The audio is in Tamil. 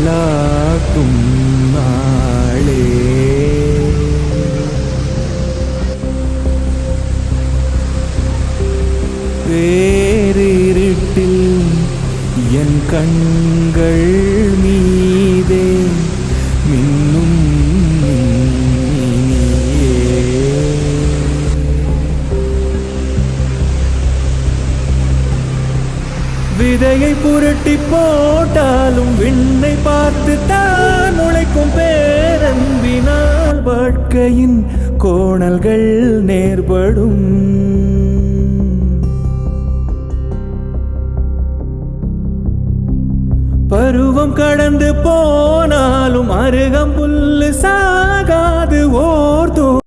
நாளாக்கும் நாளே. பேரிருட்டில் என் கண்கள் மீதே மின்னும் மின்னினியே. விதையை புரட்டி போட்டாலும் விண்ணை பார்த்து தான் உழைக்கும் பேரன்பினால் வாழ்க்கையின் கோணல்கள் நேர்படும். பருவம் கடந்து போனாலும் அருகம்புல்